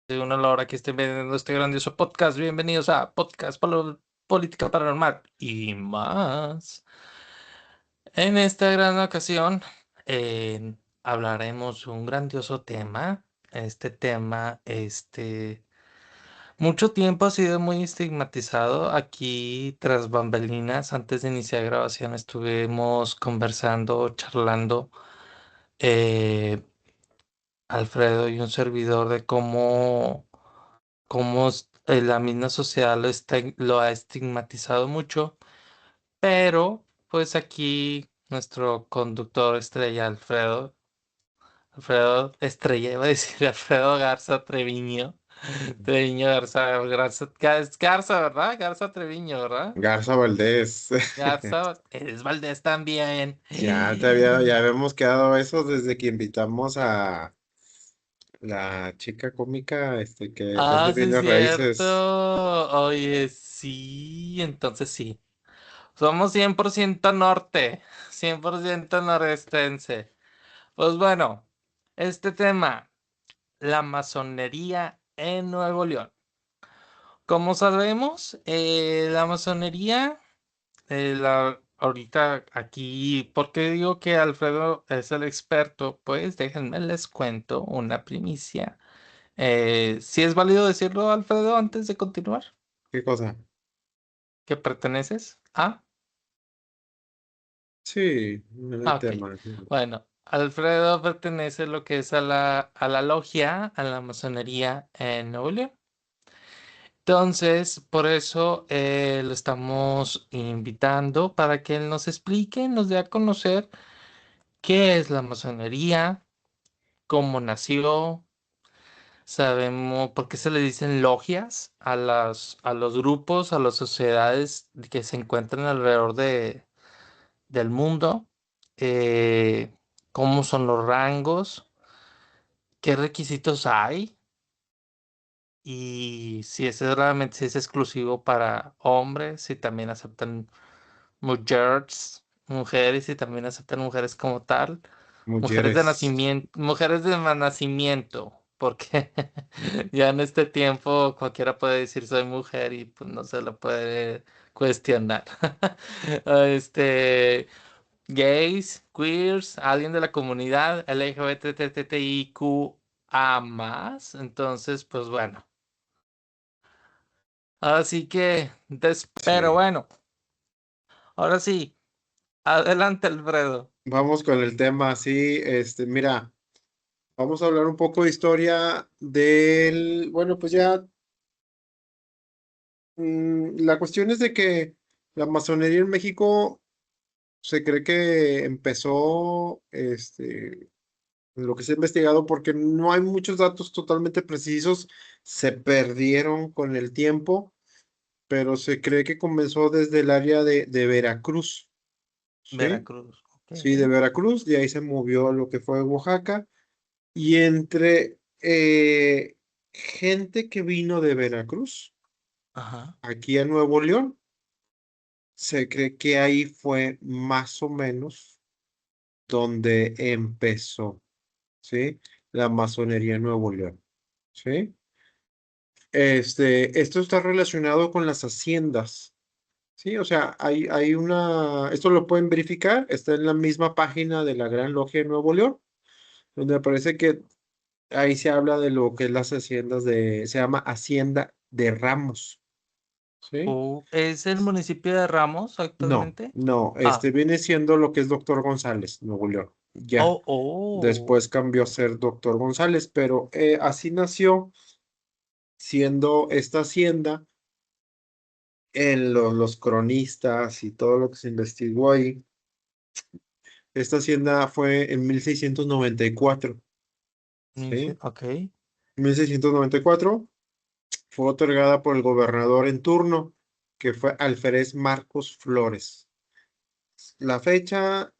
De una a la hora que estén viendo este grandioso podcast. Bienvenidos a Política Paranormal y más. En esta gran ocasión hablaremos de un grandioso tema. Este tema, mucho tiempo ha sido muy estigmatizado. Aquí, tras bambalinas, antes de iniciar grabación, estuvimos conversando, charlando, eh, Alfredo y un servidor de cómo la misma sociedad lo ha estigmatizado mucho, pero pues aquí nuestro conductor estrella, Alfredo Estrella, iba a decir Alfredo Garza Treviño, Treviño es Garza, ¿verdad? Garza Treviño, ¿verdad? Garza Valdés, Garza, es Valdés también. ya habíamos quedado eso desde que invitamos a la chica cómica, que Ah, vende sí es bienes cierto. raíces. Oye, sí, entonces sí. Somos 100% norte, 100% norestense. Pues bueno, este tema, la masonería en Nuevo León. Como sabemos, la masonería, ahorita aquí, porque digo que Alfredo es el experto, pues déjenme les cuento una primicia. Si es válido decirlo, Alfredo, antes de continuar, ¿Qué cosa? que perteneces a... Sí, en el Ok, tema. bueno, Alfredo pertenece a lo que es a la logia, a la masonería en Nuevo León. Entonces, por eso lo estamos invitando para que él nos explique, nos dé a conocer qué es la masonería, cómo nació, sabemos por qué se le dicen logias a los grupos, a las sociedades que se encuentran alrededor del mundo, eh, cómo son los rangos, qué requisitos hay y si ese realmente si es exclusivo para hombres, si también aceptan mujeres y también aceptan mujeres como tal, Mujeres, mujeres de nacimiento, porque ya en este tiempo cualquiera puede decir soy mujer y pues no se lo puede cuestionar. Este, gays, queers, alguien de la comunidad LGBTTIQA más. Entonces, pues bueno. Así que, pero sí. bueno, ahora sí, adelante, Alfredo. Vamos con el tema, sí, mira, vamos a hablar un poco de historia bueno, pues ya, la cuestión es de que la masonería en México se cree que empezó, lo que se ha investigado, porque no hay muchos datos totalmente precisos, se perdieron con el tiempo, pero se cree que comenzó desde el área de Veracruz, ¿sí? Veracruz, Sí, de ok. Veracruz, de ahí se movió a lo que fue Oaxaca, y entre gente que vino de Veracruz, Ajá. aquí a Nuevo León, se cree que ahí fue más o menos donde empezó, ¿sí? La masonería en Nuevo León, ¿sí? Esto está relacionado con las haciendas, ¿sí? O sea, esto lo pueden verificar, está en la misma página de la Gran Logia de Nuevo León, donde aparece que ahí se habla de lo que es las haciendas se llama Hacienda de Ramos, ¿sí? ¿Es el municipio de Ramos No, actualmente? no, Ah, viene siendo lo que es Doctor González, Nuevo León, ya. oh, oh. Después cambió a ser Doctor González, pero así nació siendo esta hacienda en los cronistas y todo lo que se investigó ahí. Esta hacienda fue en 1694, ¿sí? Ok. 1694 fue otorgada por el gobernador en turno, que fue Alférez Marcos Flores. La fecha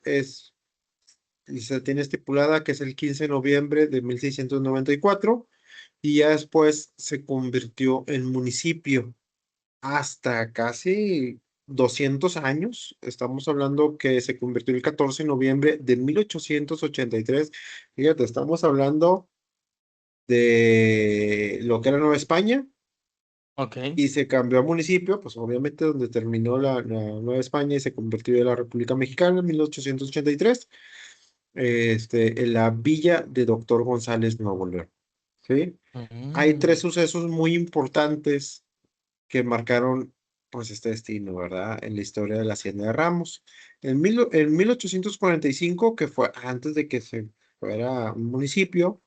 y se tiene estipulada que es el 15 de noviembre de 1694 y ya después se convirtió en municipio hasta casi 200 años. Estamos hablando que se convirtió el 14 de noviembre de 1883. Fíjate, estamos hablando de lo que era Nueva España Ok. y se cambió a municipio, pues obviamente donde terminó la Nueva España y se convirtió en la República Mexicana en 1883, en la villa de Doctor González, Nuevo León. ¿Sí? Hay tres Mm. sucesos muy importantes que marcaron pues este destino, ¿verdad? En la historia de la Hacienda de Ramos. En 1845, que fue antes de que se fuera un municipio,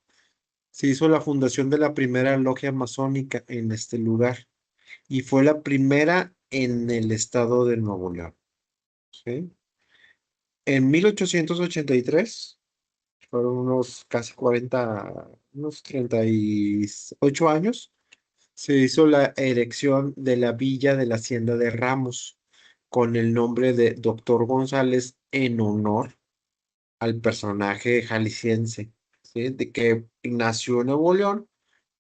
se hizo la fundación de la primera logia masónica en este lugar y fue la primera en el estado de Nuevo León. ¿Sí? En 1883, fueron unos casi 40, unos 38 años, se hizo la erección de la villa de la Hacienda de Ramos con el nombre de Doctor González en honor al personaje jalisciense, ¿sí? De que nació en Nuevo León,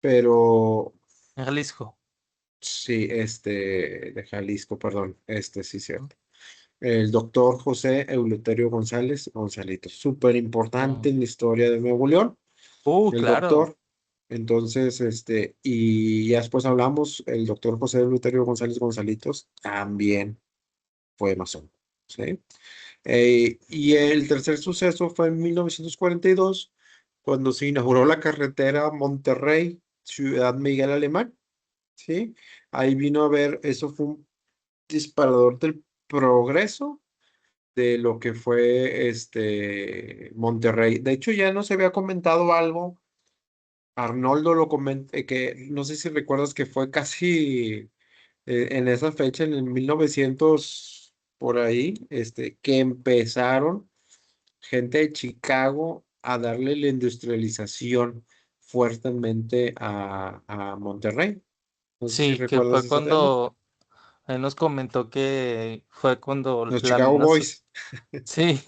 pero En Jalisco. sí, de Jalisco, perdón, sí, cierto. El doctor José Eleuterio González Gonzalito, súper importante Mm. en la historia de Nuevo León, el Claro. doctor. Entonces, y ya después hablamos, el doctor José Eleuterio González Gonzalitos también fue masón, ¿sí? Y el tercer suceso fue en 1942, cuando se inauguró la carretera Monterrey, Ciudad Miguel Alemán, ¿sí? Ahí vino a ver, eso fue un disparador del progreso de lo que fue Monterrey. De hecho, ya nos había comentado algo. Arnoldo lo comenté, que no sé si recuerdas que fue casi en esa fecha, en el 1900 por ahí, que empezaron gente de Chicago a darle la industrialización fuertemente a Monterrey. No sé si Sí, que recuerdas fue ese tema. cuando él nos comentó que fue cuando Los la Chicago misma, Boys, sí,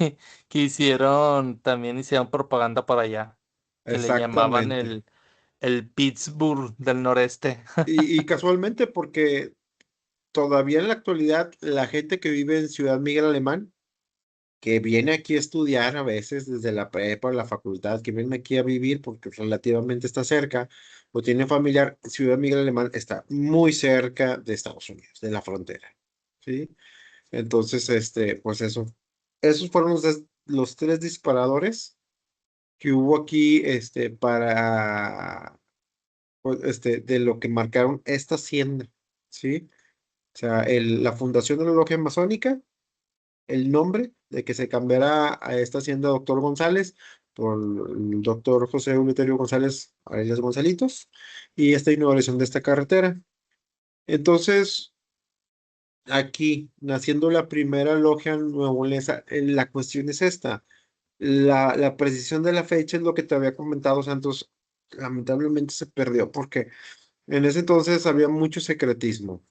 que hicieron propaganda para allá, que le llamaban exactamente. el Pittsburgh del noreste. Y casualmente porque todavía en la actualidad la gente que vive en Ciudad Miguel Alemán, que viene aquí a estudiar a veces desde la prepa, la facultad, que viene aquí a vivir porque relativamente está cerca o tiene familiar, Ciudad Miguel Alemán está muy cerca de Estados Unidos, de la frontera, ¿sí? Entonces, pues eso, esos fueron los tres disparadores que hubo aquí, pues, de lo que marcaron esta hacienda, ¿sí? O sea, la fundación de la logia masónica, el nombre de que se cambiará a esta hacienda Doctor González por el doctor José Euleterio González Arias Gonzalitos y esta inauguración de esta carretera. Entonces, aquí, naciendo la primera logia nuevoleonesa, la cuestión es esta. La precisión de la fecha es lo que te había comentado, Santos. Lamentablemente se perdió porque en ese entonces había mucho secretismo.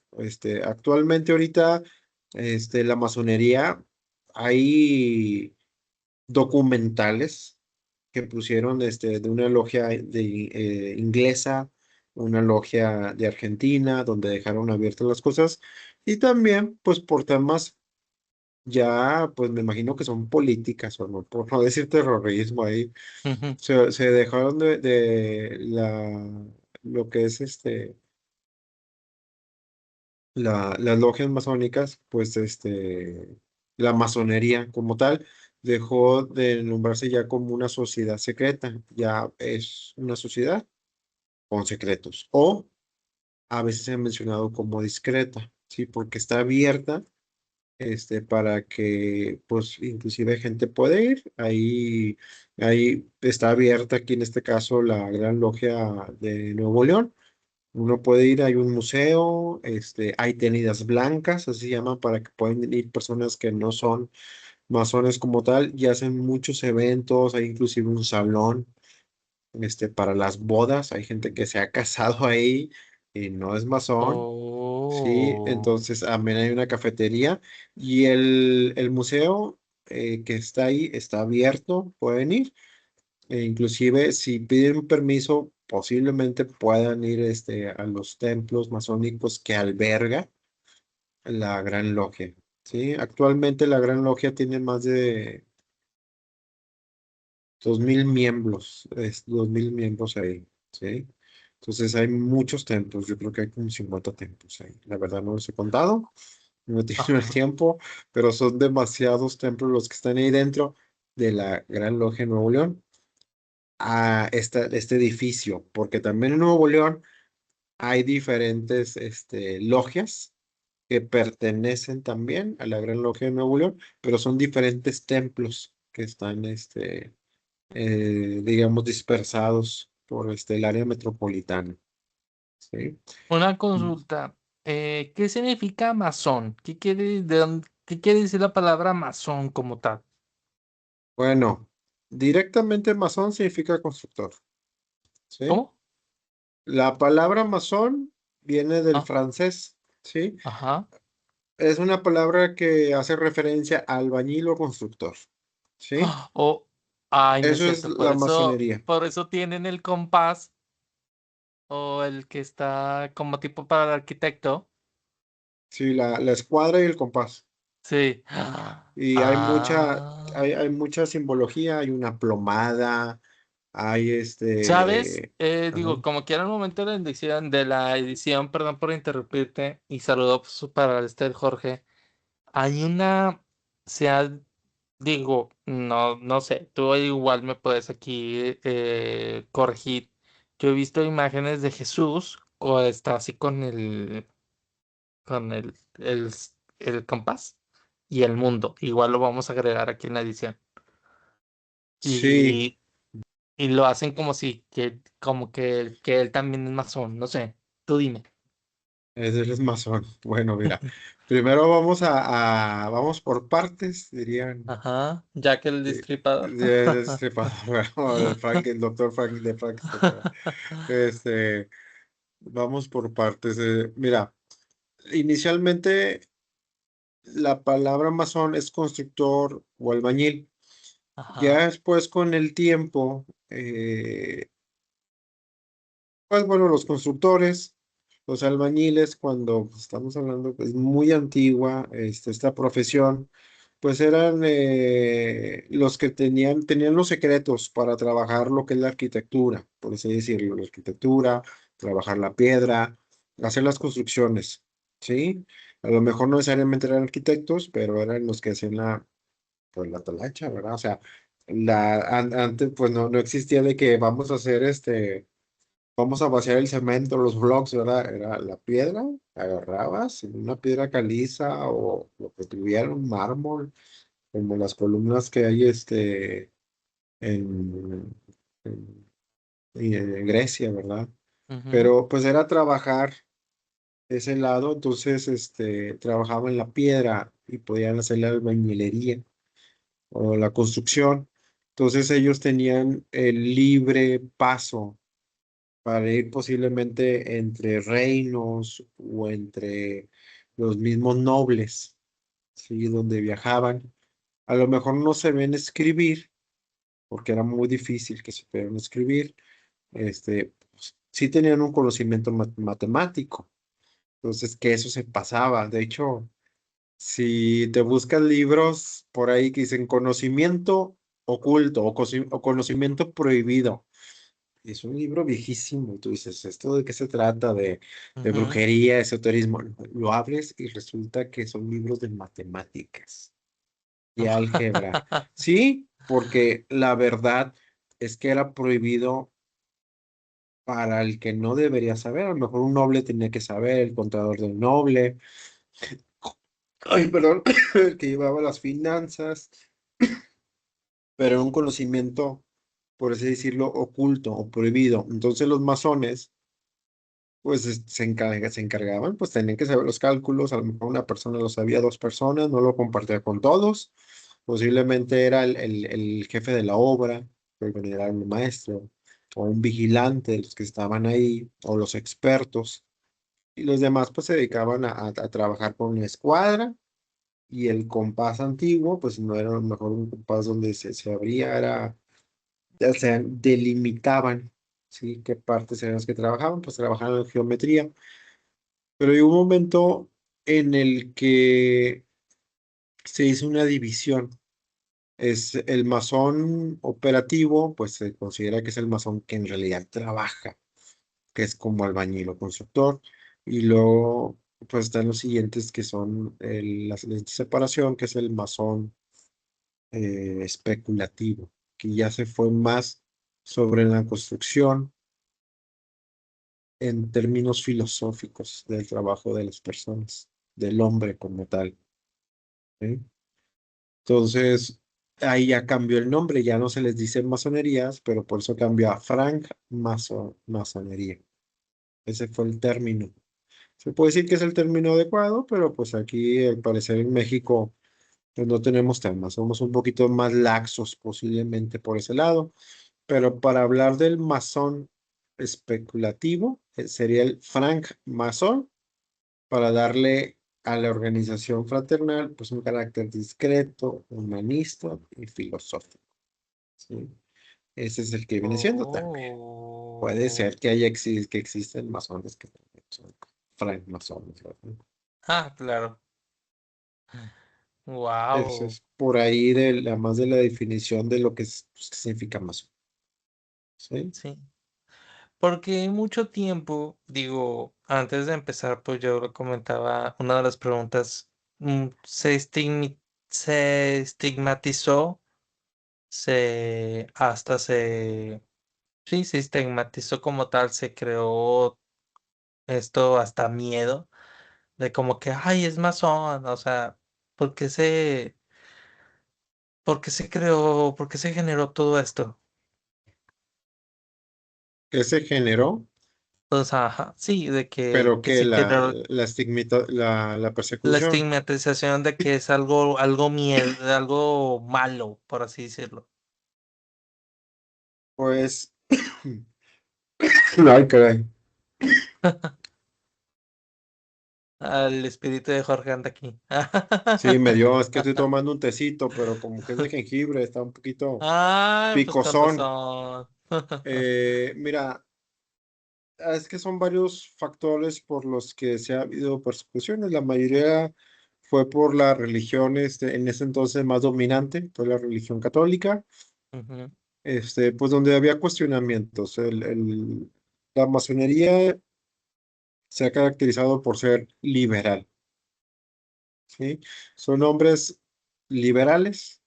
Actualmente ahorita, la masonería, hay documentales que pusieron de una logia inglesa, una logia de Argentina, donde dejaron abiertas las cosas. Y también, pues por temas ya, pues me imagino que son políticas, o no, por no decir terrorismo ahí, Ujú. se dejaron de lo que es las logias masónicas, pues la masonería como tal dejó de nombrarse ya como una sociedad secreta, ya es una sociedad con secretos, o a veces se ha mencionado como discreta, sí, porque está abierta, para que pues inclusive gente puede ir, ahí está abierta aquí en este caso la Gran Logia de Nuevo León. Uno puede ir, hay un museo, hay tenidas blancas, así se llaman, para que puedan ir personas que no son masones como tal, y hacen muchos eventos, hay inclusive un salón, para las bodas, hay gente que se ha casado ahí y no es masón, sí, Oh. entonces también hay una cafetería y el museo que está ahí está abierto, pueden ir. Inclusive, si piden un permiso, posiblemente puedan ir a los templos masónicos que alberga la Gran Logia. ¿Sí? Actualmente la Gran Logia tiene más de 2000 miembros, 2000 miembros ahí. ¿sí? Entonces hay muchos templos, yo creo que hay como 50 templos ahí. La verdad no los he contado, no he tenido el Ajá. tiempo, pero son demasiados templos los que están ahí dentro de la Gran Logia de Nuevo León a este edificio, porque también en Nuevo León hay diferentes logias que pertenecen también a la Gran Logia de Nuevo León, pero son diferentes templos que están, digamos, dispersados por el área metropolitana. ¿Sí? Una consulta. ¿Qué significa masón? ¿Qué quiere decir la palabra masón como tal? Bueno, directamente masón significa constructor. ¿Sí? ¿Cómo? La palabra masón viene del Ah, francés. ¿Sí? ajá. Es una palabra que hace referencia a albañil o constructor. ¿Sí? Ah, ay, no es Eso es cierto. la masonería. Por eso tienen el compás o el que está como tipo para el arquitecto. Sí, la escuadra y el compás. Sí. Y Ah. hay mucha simbología, hay una plomada, hay ¿Sabes? ajá. Digo, como quiera el momento de la edición, perdón por interrumpirte, y saludos para Jorge. Hay una, se ha, digo, no sé, tú igual me puedes aquí corregir. Yo he visto imágenes de Jesús o está así con el compás y el mundo. Igual lo vamos a agregar aquí en la edición. Sí, Y lo hacen como si, que él también es masón, no sé, tú dime. ese es masón. Bueno, mira, primero vamos por partes, dirían Ajá, Jack el Destripador. de Destripador, o el doctor Frank de Frankenstein, ¿verdad? Este, vamos por partes. Mira, inicialmente la palabra masón es constructor o albañil. Ya Ajá, después con el tiempo, pues bueno, los constructores, los albañiles, cuando pues, estamos hablando, pues muy antigua, esta profesión, pues eran los que tenían los secretos para trabajar lo que es la arquitectura, por así decirlo, la arquitectura, trabajar la piedra, hacer las construcciones, ¿sí? A lo mejor no necesariamente eran arquitectos, pero eran los que hacían pues, la talacha, ¿verdad? O sea, antes pues no existía de que vamos a hacer vamos a vaciar el cemento, los blocks, ¿verdad? Era la piedra, agarrabas una piedra caliza o lo que tuviera un mármol, como las columnas que hay en, en, en Grecia, ¿verdad? ujú, Pero pues era trabajar ese lado, entonces trabajaba en la piedra y podían hacer la albañilería o la construcción. Entonces ellos tenían el libre paso para ir posiblemente entre reinos o entre los mismos nobles, ¿sí? Donde viajaban. A lo mejor no se ven escribir, porque era muy difícil que se pudieran escribir. Pues, sí tenían un conocimiento matemático, entonces que eso se pasaba. De hecho, si te buscas libros por ahí que dicen conocimiento oculto o conocimiento prohibido, es un libro viejísimo. Tú dices, ¿esto de qué se trata? De ujú. brujería, esoterismo. Lo abres y resulta que son libros de matemáticas y álgebra. Sí, porque la verdad es que era prohibido para el que no debería saber. A lo mejor un noble tenía que saber, el contador del noble. Ay, perdón, el que llevaba las finanzas, pero era un conocimiento, por así decirlo, oculto o prohibido. Entonces los masones pues se encargaban, pues tenían que saber los cálculos, a lo mejor una persona lo sabía, dos personas, no lo compartía con todos, posiblemente era el jefe de la obra, el general, un maestro, o un vigilante de los que estaban ahí, o los expertos, y los demás pues se dedicaban a trabajar con una escuadra, y el compás antiguo, pues no era a lo mejor un compás donde se abría, o sea, delimitaban, ¿sí? ¿Qué partes eran las que trabajaban? Pues trabajaban en geometría. Pero hay un momento en el que se hizo una división Es el masón operativo, pues se considera que es el masón que en realidad trabaja, que es como albañil o constructor. Y luego, pues están los siguientes que son la siguiente separación, que es el masón especulativo, que ya se fue más sobre la construcción en términos filosóficos del trabajo de las personas, del hombre como tal. ¿Sí? Entonces, ahí ya cambió el nombre, ya no se les dice masonerías, pero por eso cambió a masonería. Ese fue el término. Se puede decir que es el término adecuado, pero pues aquí, al parecer en México, pues no tenemos temas, somos un poquito más laxos posiblemente por ese lado, pero para hablar del masón especulativo, sería el francmasón, para darle a la organización fraternal pues un carácter discreto, humanista y filosófico. ¿Sí? Ese es el que viene siendo también. Puede Oh. ser que que existen masones que también son francmasones, ¿verdad? Ah, claro. Eso Wow. es por ahí de la más de la definición de lo que, pues, que significa masón. ¿Sí? Sí. Porque mucho tiempo, digo, antes de empezar, pues yo lo comentaba, una de las preguntas, se estigmatizó, hasta sí, se estigmatizó como tal, se creó esto hasta miedo, de como que, ay, es masón, o sea, ¿por qué por qué se generó todo esto? Que se generó, Entonces, ajá, sí, de pero que que se generó la la persecución, estigmatización de que es algo miedo, algo malo, por así decirlo. pues, ay, caray. Al espíritu de Jorge anda aquí. Sí, es que estoy tomando un tecito, pero como que es de jengibre, está un poquito Ah, pues con picosón. razón. Mira, es que son varios factores por los que se ha habido persecuciones. La mayoría fue por la religión, en ese entonces más dominante, fue la religión católica, Ujú. pues donde había cuestionamientos. La masonería se ha caracterizado por ser liberal, ¿sí? Son hombres liberales,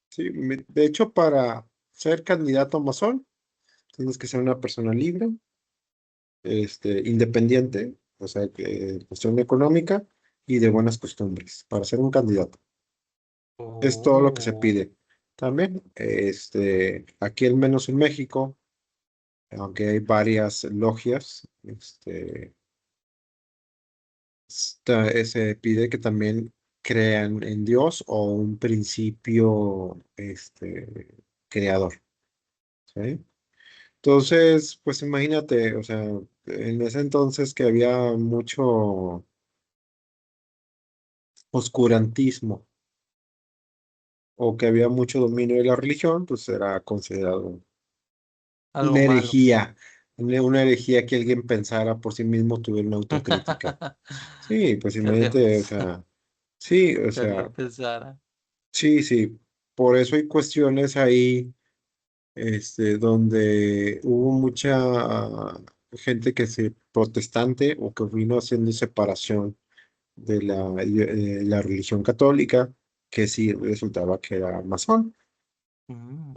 ¿sí? De hecho, para ser candidato a masón, tienes que ser una persona libre, independiente, o sea, cuestión económica y de buenas costumbres para ser un candidato. Es todo lo que se Oh. pide. También, aquí al menos en México, aunque hay varias logias, se pide que también crean en Dios o un principio, creador, ¿sí? Entonces, pues imagínate, o sea, en ese entonces que había mucho oscurantismo o que había mucho dominio de la religión, pues era considerado Algo una malo. herejía, una herejía que alguien pensara por sí mismo, tuviera una autocrítica. Sí, pues Que alguien imagínate, o sea, sí, o que alguien sea, pensara. sí, sí, por eso hay cuestiones ahí, donde hubo mucha gente que se protestante o que vino haciendo separación de la religión católica, que sí resultaba que era masón, Mm.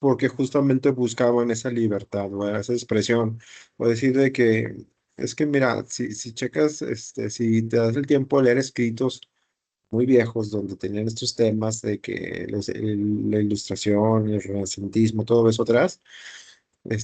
porque justamente buscaban esa libertad o esa expresión, o decir de que, es que mira, si checas, si te das el tiempo de leer escritos muy viejos donde tenían estos temas de que la ilustración, el renacentismo, todo eso atrás,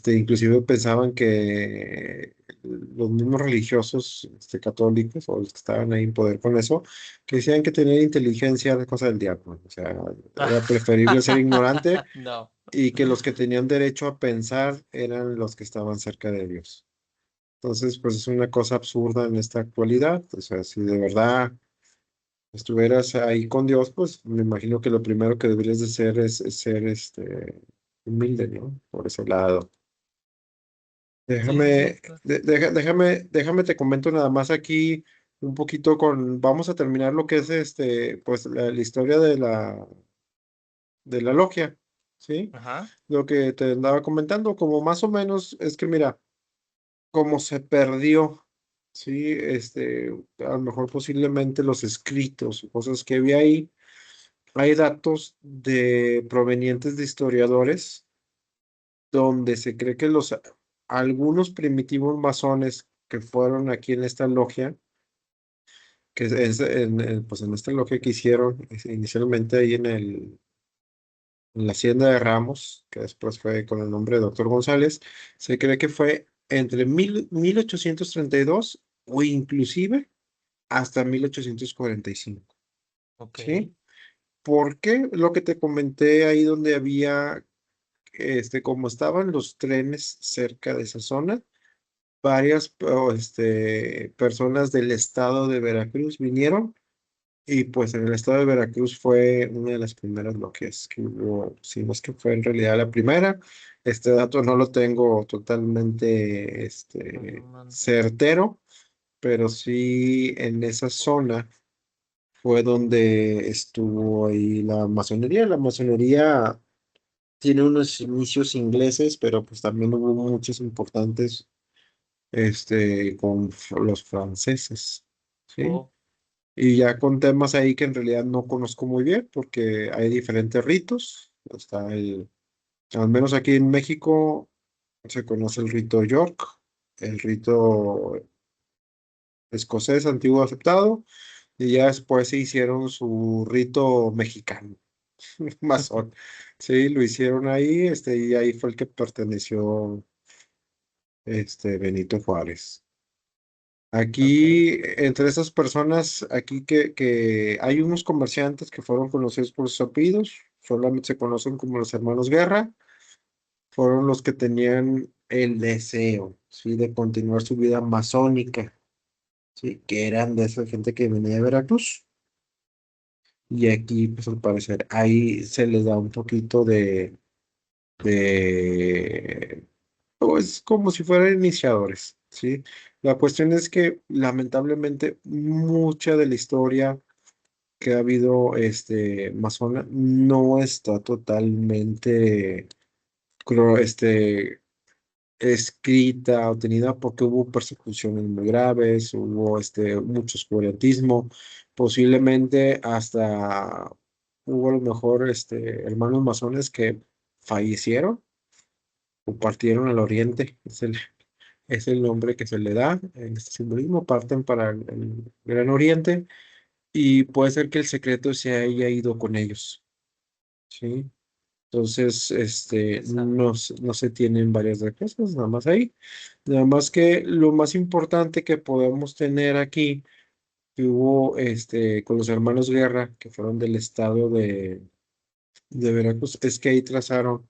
inclusive pensaban que los mismos religiosos, católicos o los que estaban ahí en poder con eso, que decían que tener inteligencia era cosa del diablo. O sea, era preferible ser ignorante No. y que los que tenían derecho a pensar eran los que estaban cerca de Dios. Entonces, pues es una cosa absurda en esta actualidad. O sea, si de verdad estuvieras ahí con Dios, pues me imagino que lo primero que deberías de hacer es ser humilde, ¿no? Por ese lado. Sí, sí, sí. Déjame te comento nada más aquí un poquito vamos a terminar lo que es pues la historia de la logia, ¿sí? Ajá. Lo que te andaba comentando, como más o menos, es que mira, como se perdió, ¿sí? A lo mejor posiblemente los escritos, cosas que había ahí, hay datos de provenientes de historiadores donde se cree que algunos primitivos masones que fueron aquí en esta logia, que pues en esta logia que hicieron inicialmente ahí en la Hacienda de Ramos, que después fue con el nombre de Doctor González, se cree que fue entre 1832 o inclusive hasta 1845, Ok. ¿sí? Porque lo que te comenté ahí donde había, como estaban los trenes cerca de esa zona, varias personas del estado de Veracruz vinieron y pues en el estado de Veracruz fue una de las primeras logias que hubo, si no es que fue en realidad la primera. Este dato no lo tengo totalmente Mm, certero, pero sí en esa zona fue donde estuvo ahí la masonería. La masonería tiene unos inicios ingleses, pero pues también hubo muchos importantes con los franceses, ¿sí? oh, Y ya con temas ahí que en realidad no conozco muy bien porque hay diferentes ritos. Al menos aquí en México se conoce el rito York, el rito escocés antiguo aceptado, y ya después se hicieron su rito mexicano, masón. Sí, lo hicieron ahí, y ahí fue el que perteneció Benito Juárez. ok. Aquí, entre esas personas, aquí que hay unos comerciantes que fueron conocidos por sus apellidos, solamente se conocen como los hermanos Guerra, fueron los que tenían el deseo, ¿sí? De continuar su vida masónica, ¿sí? Que eran de esa gente que venía de Veracruz. Y aquí, pues al parecer, ahí se les da un poquito de pues como si fueran iniciadores, ¿sí? La cuestión es que lamentablemente mucha de la historia que ha habido masona no está totalmente escrita o tenida porque hubo persecuciones muy graves, hubo mucho oscurantismo, posiblemente hasta hubo a lo mejor hermanos masones que fallecieron o partieron al oriente. Es el nombre que se le da en este simbolismo, parten para el Gran Oriente y puede ser que el secreto se haya ido con ellos, ¿sí? Entonces, Interesante. no se tienen varias respuestas, nada más ahí. Nada más que lo más importante que podemos tener aquí, que hubo con los hermanos Guerra, que fueron del estado de Veracruz, es que ahí trazaron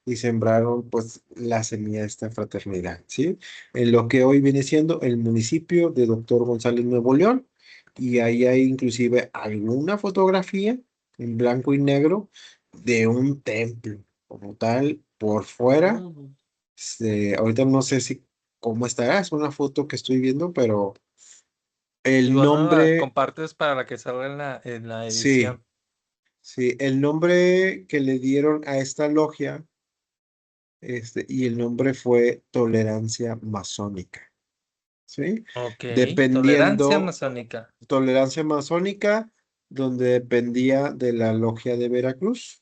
y sembraron pues la semilla de esta fraternidad, ¿sí? En lo que hoy viene siendo el municipio de Doctor González Nuevo León, y ahí hay inclusive alguna fotografía en blanco y negro de un templo como tal por fuera. Mm, Ahorita no sé si cómo estará, es una foto que estoy viendo, pero el igual no la nombre, compartes para que salga en la sí, edición. sí, el nombre que le dieron a esta logia, y el nombre fue Tolerancia Masónica, ¿sí? Ok. Tolerancia Dependiendo, masónica. Tolerancia Masónica, donde dependía de la logia de Veracruz.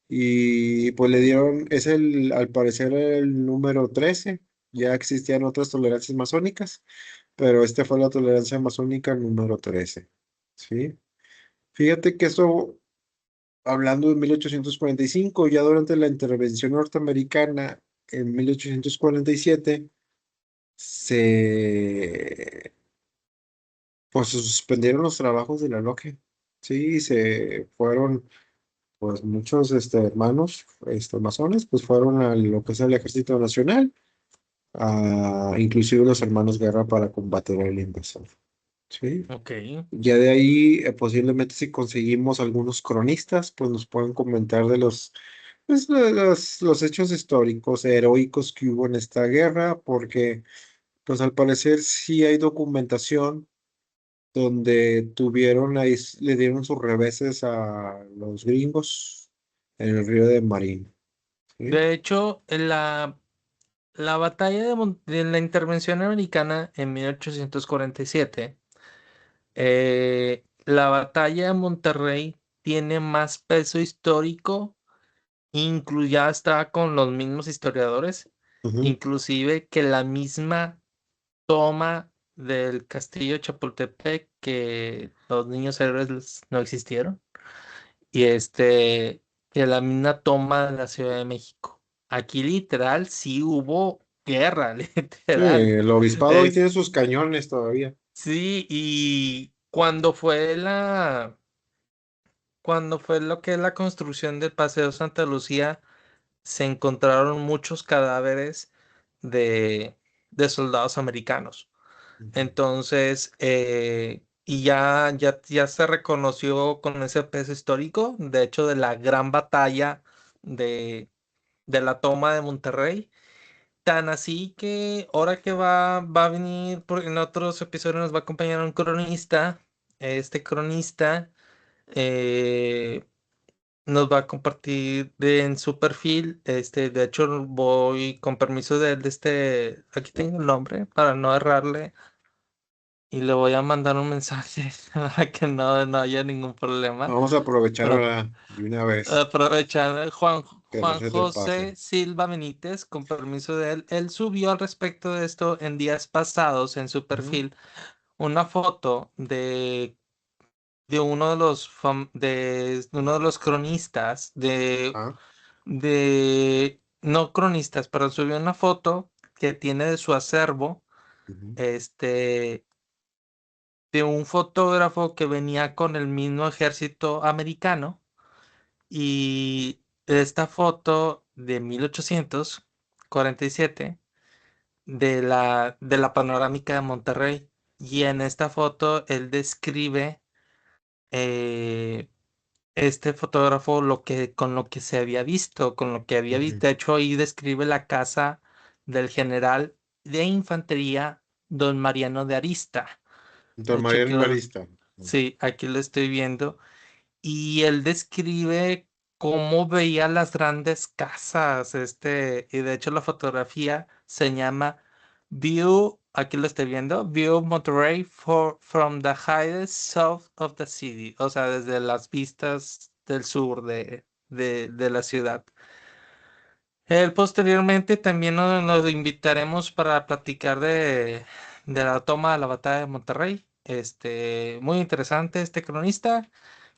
Y pues le dieron, al parecer el número 13. Ya existían otras tolerancias masónicas, pero esta fue la tolerancia masónica número 13, ¿sí? Fíjate que eso, hablando de 1845, ya durante la intervención norteamericana en 1847, se, pues, se suspendieron los trabajos de la logia. Sí, se fueron, pues muchos hermanos masones, pues fueron a lo que es el Ejército Nacional, inclusive los hermanos Guerra para combatir al invasor. Sí. Ok. Ya de ahí, posiblemente si conseguimos algunos cronistas, pues nos pueden comentar de pues, los hechos históricos, heroicos que hubo en esta guerra, porque pues al parecer sí hay documentación donde le dieron sus reveses a los gringos, en el río de Marín. ¿Sí? De hecho, la batalla de la intervención americana en 1847, la batalla de Monterrey tiene más peso histórico, ya está con los mismos historiadores, Ujú. inclusive que la misma toma del castillo de Chapultepec, que los niños héroes no existieron, y que la misma toma de la Ciudad de México. Aquí literal sí hubo guerra, Sí, literal. el obispado hoy Es, tiene sus cañones todavía. sí, y cuando fue lo que es la construcción del Paseo Santa Lucía, se encontraron muchos cadáveres de, de soldados americanos. Ujú. Entonces, y ya se reconoció con ese peso histórico, de hecho, de la gran batalla de, de la toma de Monterrey. Tan así que ahora que va a venir, en otros episodios nos va a acompañar un cronista. Este cronista eh, nos va a compartir en su perfil. De hecho, voy con permiso de él, aquí tengo el nombre para no errarle. Y le voy a mandar un mensaje para que no haya ningún problema. Vamos a aprovechar Pero ahora de una vez aprovechando, que no Juan se te pase. José Silva Benítez, con permiso de él, él subió al respecto de esto en días pasados en su Ujú. perfil una foto de uno de los cronistas, Ah, no cronistas, pero subió una foto que tiene de su acervo, ujú, este de un fotógrafo que venía con el mismo ejército americano, y esta foto de 1847 de la panorámica de Monterrey. Y en esta foto él describe, eh, este fotógrafo, con lo que se había visto, con lo que había ujú. visto. De hecho, ahí describe la casa del general de infantería don Mariano de Arista. De Don hecho, Mariano Evarista. sí, aquí lo estoy viendo. Y él describe cómo veía las grandes casas, y de hecho la fotografía se llama View, aquí lo estoy viendo, View Monterrey from the highest south of the city, o sea, desde las vistas del sur de la ciudad. Él posteriormente también nos invitaremos para platicar de la toma de la batalla de Monterrey. Muy interesante este cronista,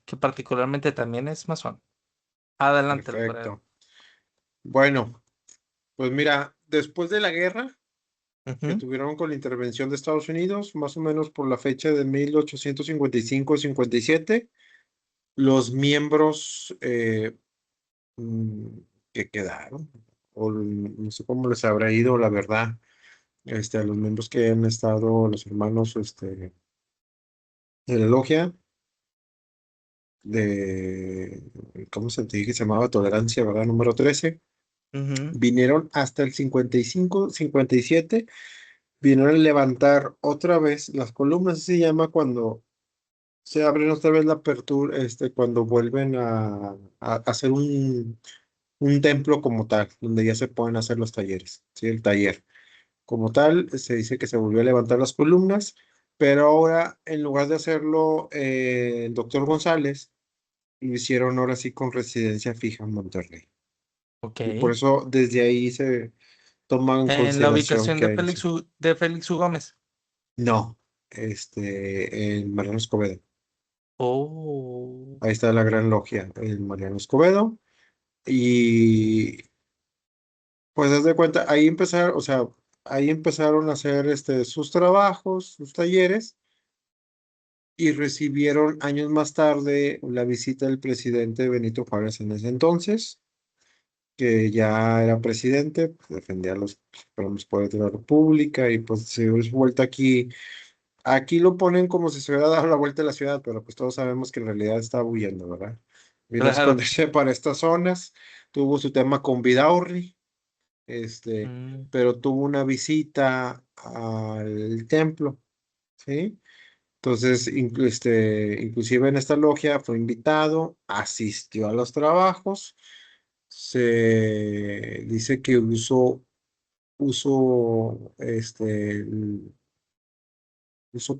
que particularmente también es masón. Adelante, Alfredo. Perfecto. Bueno, pues mira, después de la guerra que Ujú, tuvieron con la intervención de Estados Unidos, más o menos por la fecha de 1855-57, los miembros mm, que quedaron, o no sé cómo les habrá ido, la verdad, a los miembros que han estado, los hermanos de la logia, de, ¿cómo se te dije? Se llamaba Tolerancia, ¿verdad? Número 13, ujú, vinieron hasta el 55, 57, vinieron a levantar otra vez las columnas, así se llama cuando se abren otra vez la apertura, cuando vuelven a hacer un templo como tal, donde ya se pueden hacer los talleres, ¿sí? El taller. Como tal, se dice que se volvió a levantar las columnas, pero ahora, en lugar de hacerlo el doctor González, lo hicieron ahora sí con residencia fija en Monterrey. ok. Y por eso desde ahí se toma en En la consideración ubicación que hay eso. De Félix U. Gómez. No, en Mariano Escobedo. Oh. Ahí está la gran logia, en Mariano Escobedo. Y pues haz de cuenta, ahí empezaron, o sea, ahí empezaron a hacer sus trabajos, sus talleres, y recibieron años más tarde la visita del presidente Benito Juárez en ese entonces, que ya era presidente, pues, defendía los poderes de la República, y pues se dio su vuelta aquí. Aquí lo ponen como si se hubiera dado la vuelta a la ciudad, pero pues todos sabemos que en realidad estaba huyendo, ¿verdad? Vino a Claro. esconderse para estas zonas, tuvo su tema con Vidaurri, Mm, pero tuvo una visita al templo, ¿sí? Entonces, inclusive en esta logia fue invitado, asistió a los trabajos, se dice que uso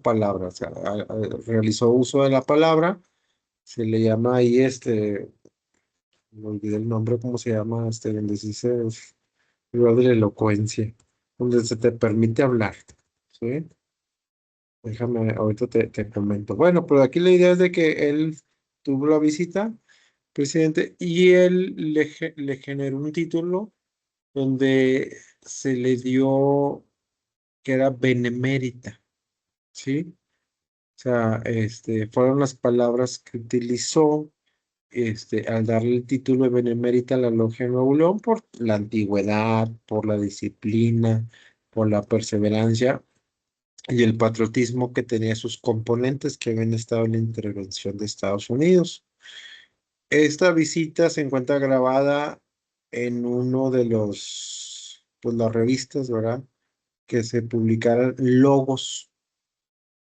palabras, o sea, realizó uso de la palabra, se le llama ahí, me olvidé el nombre, ¿cómo se llama? Donde se dice, lo de la elocuencia, donde se te permite hablar, ¿sí? Déjame, ahorita te comento. Bueno, pero aquí la idea es de que él tuvo la visita, presidente, y él le generó un título donde se le dio que era benemérita, ¿sí? O sea, fueron las palabras que utilizó, al darle el título de benemérita a la Logia de Nuevo León por la antigüedad, por la disciplina, por la perseverancia y el patriotismo que tenía sus componentes que habían estado en la intervención de Estados Unidos. Esta visita se encuentra grabada en uno de pues las revistas, ¿verdad? Que se publicaran logos,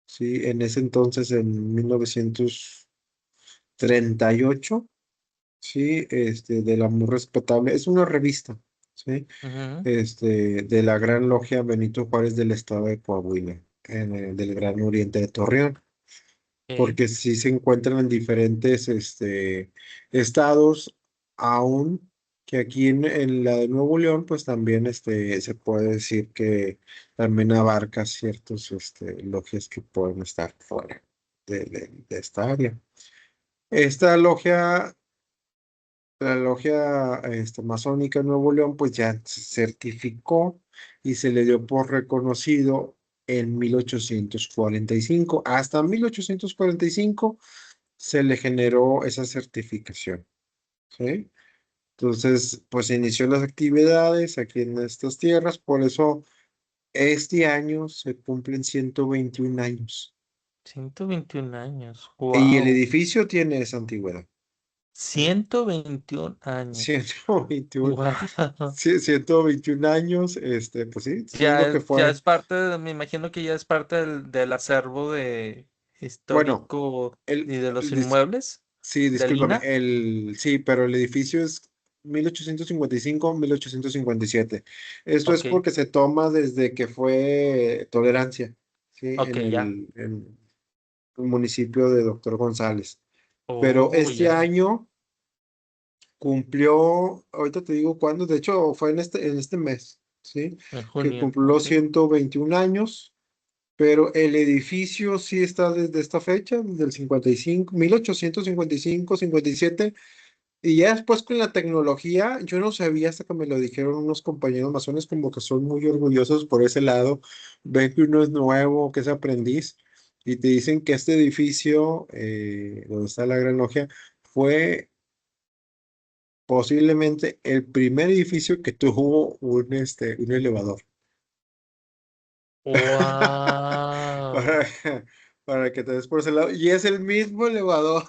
¿sí? En ese entonces, en 1938, ¿sí? De la muy respetable, es una revista, ¿sí? Ujú, De la Gran Logia Benito Juárez del estado de Coahuila, del Gran Oriente de Torreón, ok. porque sí se encuentran en diferentes estados, aún que aquí en la de Nuevo León, pues también se puede decir que también abarca ciertos logias que pueden estar fuera de esta área. Esta logia, la logia masónica de Nuevo León, pues ya se certificó y se le dio por reconocido en 1845. Hasta 1845 se le generó esa certificación, ¿sí? Entonces, pues inició las actividades aquí en estas tierras, por eso este año se cumplen 121 años 121 años. y el Wow. edificio tiene esa antigüedad, ¿sí? 121 años. 121, Wow. sí, 121 años, pues sí, estoy diciendo que Ya fue, es parte, me imagino que ya es parte del acervo de bueno, histórico el, y de los el dis- inmuebles sí, de discúlpame, Lina. sí, pero el edificio es 1855-1857. Esto es Ok, porque se toma desde que fue Tolerancia, ¿sí? ok, ya. En el municipio de Doctor González. Pero Oh, este ya. año cumplió, ahorita te digo cuándo, de hecho fue en este mes, ¿sí? En Que junio. cumplió Ok. 121 años, pero el edificio sí está desde esta fecha, desde el 55, 1855, 57. Y ya después con la tecnología, yo no sabía hasta que me lo dijeron unos compañeros masones, como que son muy orgullosos por ese lado, ven que uno es nuevo, que es aprendiz, y te dicen que este edificio, donde está la Gran Logia, fue posiblemente el primer edificio que tuvo un elevador. Wow. Para, para que te des por ese lado. Y es el mismo elevador.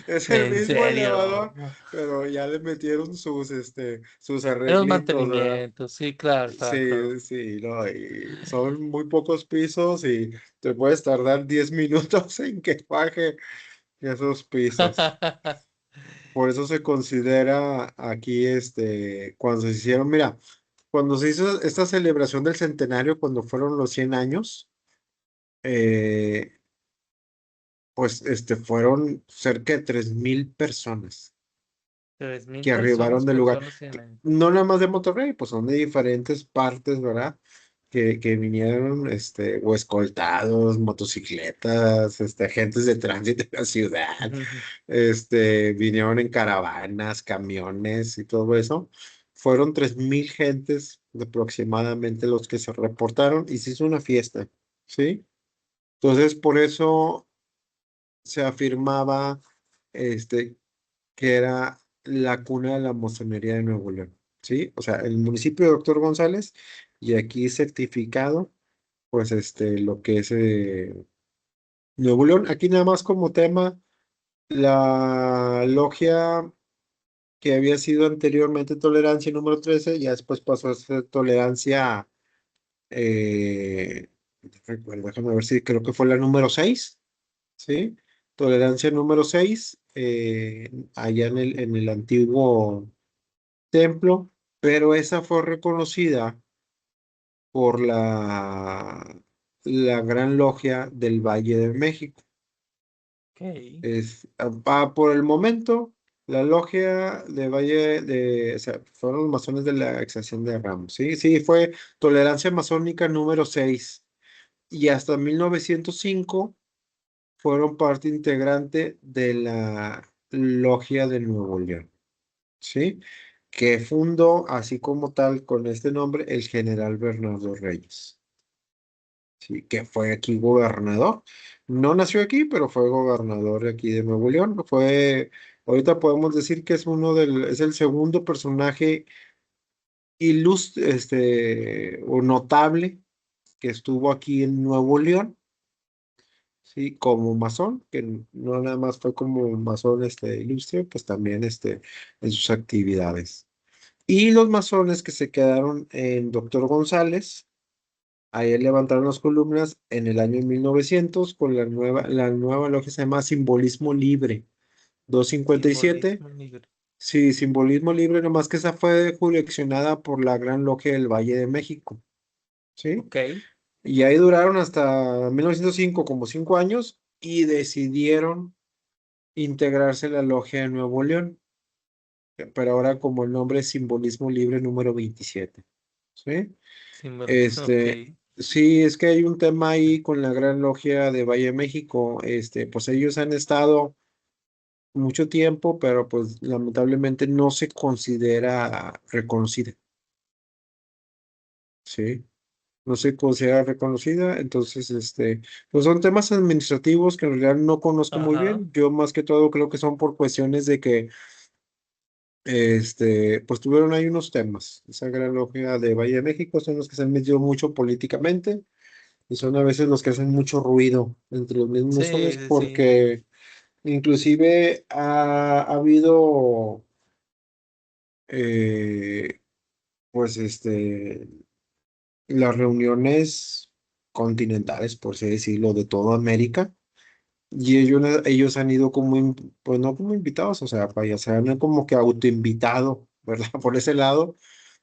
Es el En mismo serio. elevador, pero ya le metieron sus Los arreglitos, ¿verdad? mantenimientos, sí, claro, claro, claro. Sí, sí, no, y son muy pocos pisos y te puedes tardar 10 minutos en que baje esos pisos. Por eso se considera aquí, cuando se hicieron, mira, cuando se hizo esta celebración del centenario, cuando fueron los 100 años, eh, pues fueron cerca de 3,000 personas 3000 que arribaron personas del por lugar. solo 100 años. No nada más de Monterrey, pues son de diferentes partes, ¿verdad? Que vinieron, o escoltados, motocicletas, agentes de tránsito de la ciudad, vinieron en caravanas, camiones y todo eso. Fueron 3,000 gentes aproximadamente los que se reportaron y se hizo una fiesta, ¿sí? Entonces, por eso se afirmaba, este, que era la cuna de la masonería de Nuevo León, ¿sí? O sea, el municipio de Doctor González y aquí certificado, pues, lo que es Nuevo León. Aquí nada más como tema, la logia que había sido anteriormente Tolerancia número 13, ya después pasó a ser Tolerancia Recuerdo, déjame ver si creo que fue la número 6, ¿sí? Tolerancia número 6, allá en el antiguo templo, pero esa fue reconocida por la Gran Logia del Valle de México. Ok. Por el momento, la logia de Valle o sea, fueron los masones de la Extracción de Ramos, ¿sí? Sí, fue tolerancia masónica número 6 y hasta 1905 fueron parte integrante de la logia de Nuevo León, ¿sí? Que fundó, así como tal, con este nombre, el general Bernardo Reyes. Sí, que fue aquí gobernador. No nació aquí, pero fue gobernador de aquí de Nuevo León. Ahorita podemos decir que es el segundo personaje ilustre, o notable que estuvo aquí en Nuevo León, sí, como masón, que no nada más fue como masón, ilustre, pues también, en sus actividades. Y los masones que se quedaron en Doctor González. Ahí levantaron las columnas en el año 1900 con la nueva logia se llama Simbolismo Libre, 257. Simbolismo negro. Sí, Simbolismo Libre, nomás que esa fue jurisdiccionada por la Gran Logia del Valle de México, ¿sí? Ok. Y ahí duraron hasta 1905, como 5 años, y decidieron integrarse a la Logia de Nuevo León, pero ahora como el nombre es Simbolismo Libre número 27, ¿sí? Simbolismo. Ok. Este, sí, es que hay un tema ahí con la Gran Logia de Valle de México. Pues ellos han estado mucho tiempo, pero pues lamentablemente no se considera reconocida, ¿sí? No se considera reconocida, entonces, pues son temas administrativos que en realidad no conozco muy Ajá. bien. Yo más que todo creo que son por cuestiones de que, pues tuvieron ahí unos temas. Esa Gran Logia de Valle de México son los que se han metido mucho políticamente y son a veces los que hacen mucho ruido entre los mismos Sí, masones sí, sí. porque inclusive ha habido, eh, pues, las reuniones continentales, por así decirlo, de toda América, y ellos han ido como, pues no como invitados, o sea, vaya, se han como que autoinvitado, ¿verdad? Por ese lado,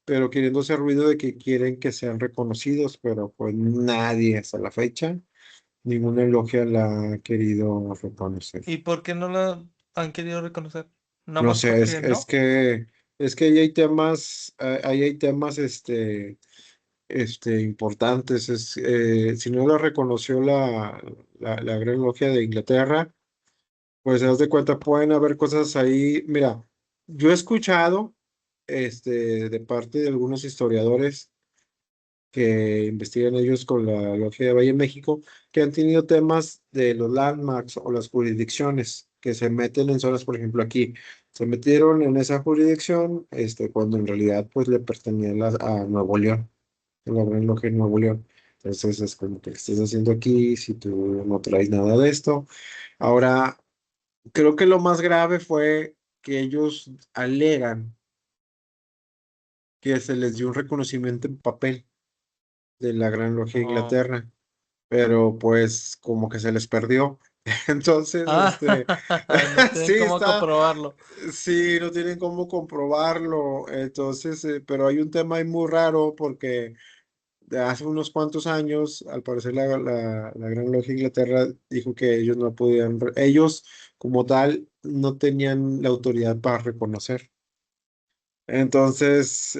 pero queriendo hacer ruido de que quieren que sean reconocidos, pero pues nadie hasta la fecha. Ninguna logia la ha querido reconocer. ¿Y por qué no la han querido reconocer? Nada No más sé, porque no. es que ahí hay temas, ahí hay temas, importantes. Si no la reconoció la Gran Logia de Inglaterra, pues haz de cuenta, pueden haber cosas ahí. Mira, yo he escuchado, de parte de algunos historiadores que investigan ellos con la Logia de Valle de México, que han tenido temas de los landmarks o las jurisdicciones que se meten en zonas, por ejemplo, aquí, se metieron en esa jurisdicción, cuando en realidad pues le pertenecía a Nuevo León, a la Gran Logia de Nuevo León. Entonces es como que, ¿qué estás haciendo aquí si tú no traes nada de esto? Ahora, creo que lo más grave fue que ellos alegan que se les dio un reconocimiento en papel de la Gran Logia de No. Inglaterra, pero pues como que se les perdió. Entonces, Ah, no tienen sí, cómo comprobarlo. sí, no tienen cómo comprobarlo. Entonces, pero hay un tema ahí muy raro porque de hace unos cuantos años, al parecer la Gran Logia de Inglaterra dijo que ellos no podían, ellos como tal no tenían la autoridad para reconocer. Entonces,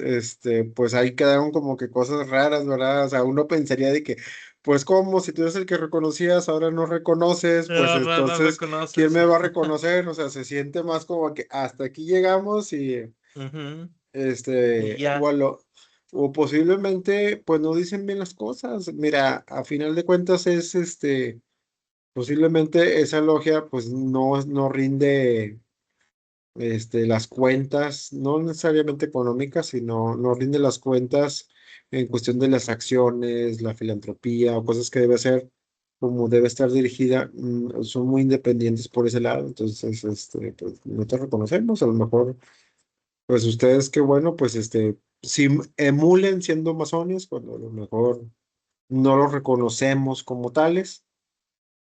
pues ahí quedaron como que cosas raras, ¿verdad? O sea, uno pensaría de que, pues, ¿cómo? Si tú eres el que reconocías, ahora no reconoces, pues Ahora no entonces, ¿quién reconoces. me va a reconocer? O sea, se siente más como que hasta aquí llegamos y, Ujú. Y o, ya. o posiblemente, pues no dicen bien las cosas. Mira, a final de cuentas es, posiblemente esa logia, pues no rinde las cuentas, no necesariamente económicas, sino no rinde las cuentas en cuestión de las acciones, la filantropía o cosas que debe hacer como debe estar dirigida, son muy independientes por ese lado, entonces, pues, no te reconocemos, a lo mejor, pues ustedes, qué bueno, pues, si emulen siendo masones, cuando a lo mejor no los reconocemos como tales,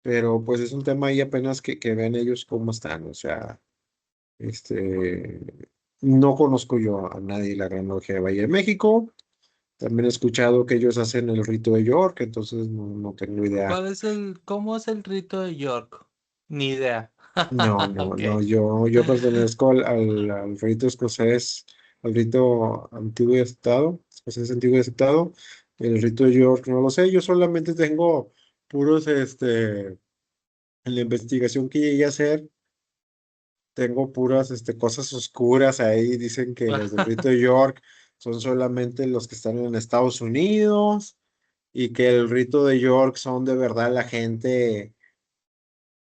pero pues es un tema ahí apenas que vean ellos cómo están, o sea, este, no conozco yo a nadie de la Gran Logia de Valle de México. También he escuchado que ellos hacen el rito de York, entonces no tengo idea. ¿Cómo es el rito de York? Ni idea. Ok. Yo pertenezco al rito escocés, al rito antiguo y aceptado, escocés antiguo y aceptado. El rito de York no lo sé, yo solamente tengo puros, en la investigación que llegué a hacer, tengo puras, cosas oscuras ahí, dicen que los del rito de York son solamente los que están en Estados Unidos y que el rito de York son de verdad la gente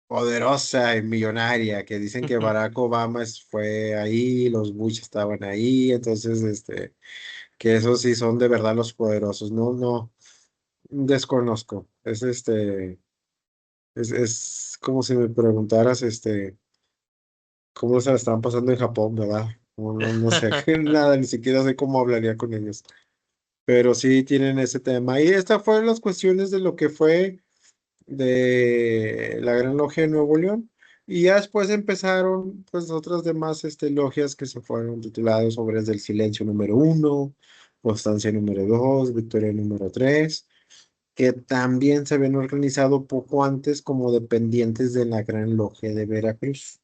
poderosa y millonaria, que dicen que Barack Obama fue ahí, los Bush estaban ahí, entonces, que esos sí son de verdad los poderosos. No, desconozco. Es como si me preguntaras, cómo se la estaban pasando en Japón, ¿verdad? No sé, nada, ni siquiera sé cómo hablaría con ellos. Pero sí tienen ese tema. Y estas fueron las cuestiones de lo que fue de la Gran Logia de Nuevo León. Y ya después empezaron pues otras demás logias que se fueron tituladas Obras del Silencio número 1, Constancia número 2, Victoria número 3, que también se habían organizado poco antes como dependientes de la Gran Logia de Veracruz.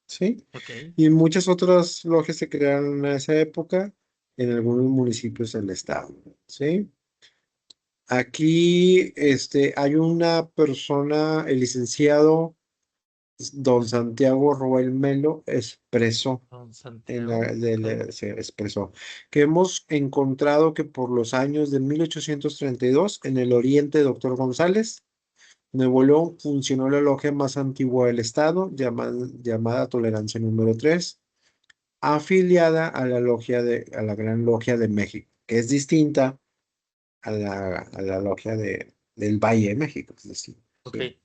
¿Sí? Ok, Y muchas otras logias se crearon en esa época en algunos municipios del estado. ¿Sí? Aquí hay una persona, el licenciado don Santiago Roel Melo expresó, don Santiago. Ok. se expresó que hemos encontrado que por los años de 1832 en el oriente, doctor González, Nuevo León funcionó la logia más antigua del estado, llamada Tolerancia número 3, afiliada a a la Gran Logia de México, que es distinta a la logia del Valle de México, es decir, Ok. ¿sí?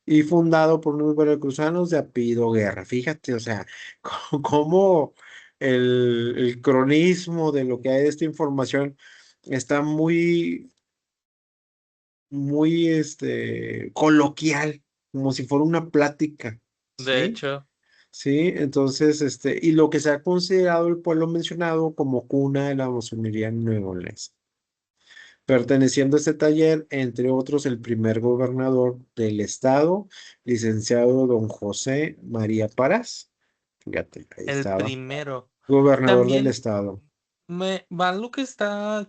Y fundado por unos veracruzanos de apellido Guerra. Fíjate, o sea, cómo el cronismo de lo que hay de esta información está muy, coloquial, como si fuera una plática, De ¿sí? hecho, Sí, entonces, y lo que se ha considerado el pueblo mencionado como cuna de la masonería neoleonesa. Perteneciendo a este taller, entre otros, el primer gobernador del estado, licenciado don José María Parás. Fíjate, ahí el estaba, primero. gobernador del También estado. me va lo que está,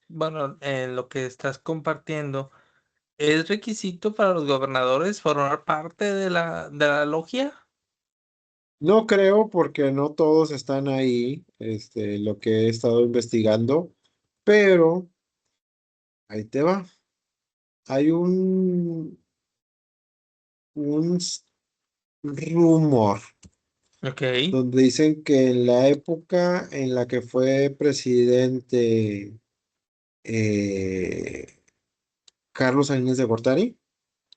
bueno, lo que estás compartiendo. ¿Es requisito para los gobernadores formar parte de la logia? No creo porque no todos están ahí, lo que he estado investigando, pero ahí te va. Hay un rumor Ok, donde dicen que en la época en la que fue presidente eh, Carlos Salinas de Gortari,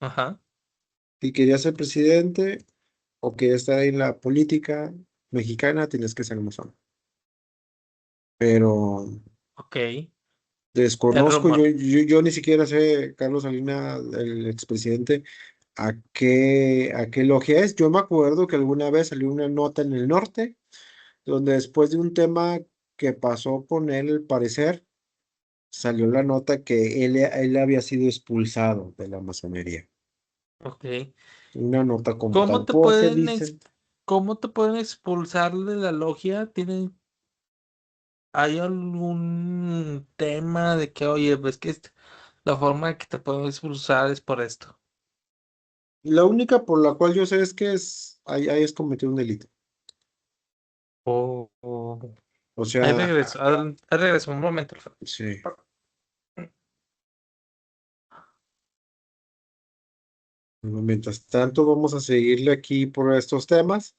ajá, si querías ser presidente o querías estar en la política mexicana, tienes que ser masón. Pero ok. El desconozco, rumor. yo ni siquiera sé, Carlos Salinas, el expresidente, a qué logia es. Yo me acuerdo que alguna vez salió una nota en el norte, donde después de un tema que pasó con él, al parecer, salió la nota que él había sido expulsado de la masonería. Ok. Una nota como ¿Cómo tal, te porque pueden dicen. cómo te pueden expulsar de la logia? ¿Hay algún tema de que, oye, ves que la forma de que te pueden expulsar es por esto? La única por la cual yo sé es que hayas cometido un delito. O O ahí sea, regreso, ahí regreso un momento, Alfredo. sí. Bueno, mientras tanto, vamos a seguirle aquí por estos temas.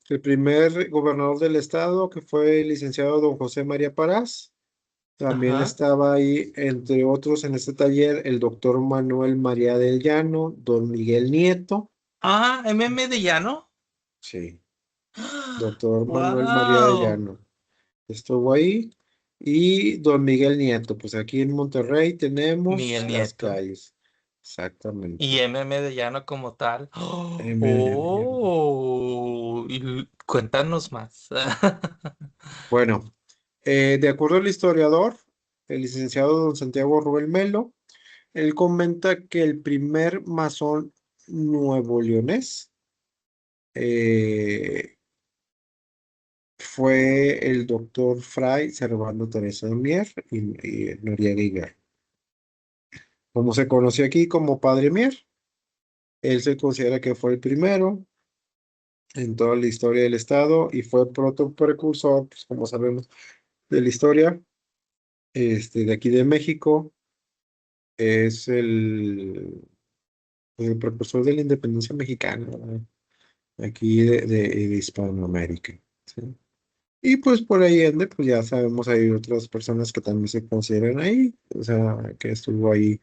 El primer gobernador del estado, que fue el licenciado don José María Parás, también Ajá. estaba ahí, entre otros, en este taller, el doctor Manuel María del Llano, don Miguel Nieto, Ah, MM de Llano. sí, doctor Manuel María del Wow. Llano, estuvo ahí. Y Don Miguel Nieto, pues aquí en Monterrey tenemos Miguel las Nieto. calles. Y Exactamente. M. de Llano como tal. M. Oh, y cuéntanos más. Bueno, de acuerdo al historiador, el licenciado don Santiago Rubén Melo, él comenta que el primer masón nuevo leonés eh, fue el doctor Fray Servando Teresa de Mier y Noriega Higuera. Como se conoció aquí como Padre Mier, él se considera que fue el primero en toda la historia del Estado y fue precursor, pues como sabemos, de la historia de aquí de México. Es el precursor de la independencia mexicana, ¿verdad? Aquí de Hispanoamérica. ¿Sí? Y pues por ahí ende, pues ya sabemos, hay otras personas que también se consideran ahí, o sea, que estuvo ahí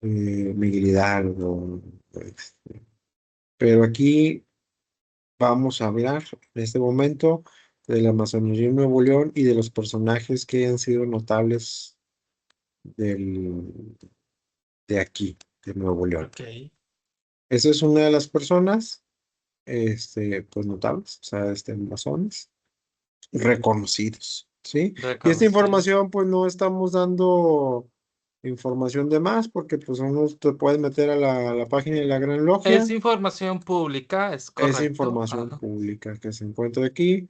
Miguel Hidalgo, este, pero aquí vamos a hablar en este momento de la masonería en Nuevo León y de los personajes que han sido notables del, de aquí, de Nuevo León. Ok, Esa es una de las personas, pues notables, o sea, masones reconocidos, ¿sí? Y esta reconocidos. información, pues no estamos dando información de más, porque pues uno te puede meter a la página de la Gran Es Logia, información pública, es es correcto. información Ajá. pública que se encuentra aquí.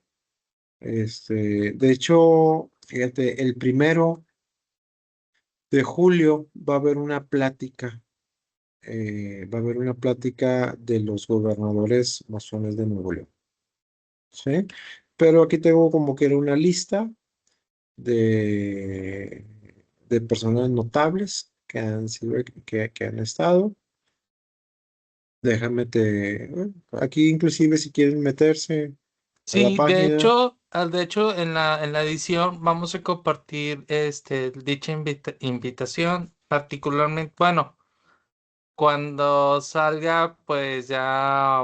De hecho, fíjate, el 1 de julio va a haber una plática, va a haber una plática de los gobernadores masones de Nuevo León, ¿sí? Pero aquí tengo como que era una lista de, de personas notables que han sido, que han estado. Déjame aquí inclusive si quieren meterse a la Sí, página, de hecho en la edición vamos a compartir dicha invitación, particularmente, bueno, cuando salga, pues ya,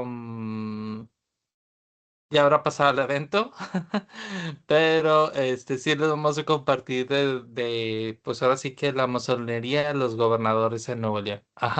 ya habrá pasado el evento, pero sí les vamos a compartir pues ahora sí que la masonería de los gobernadores en Nuevo León. Ajá.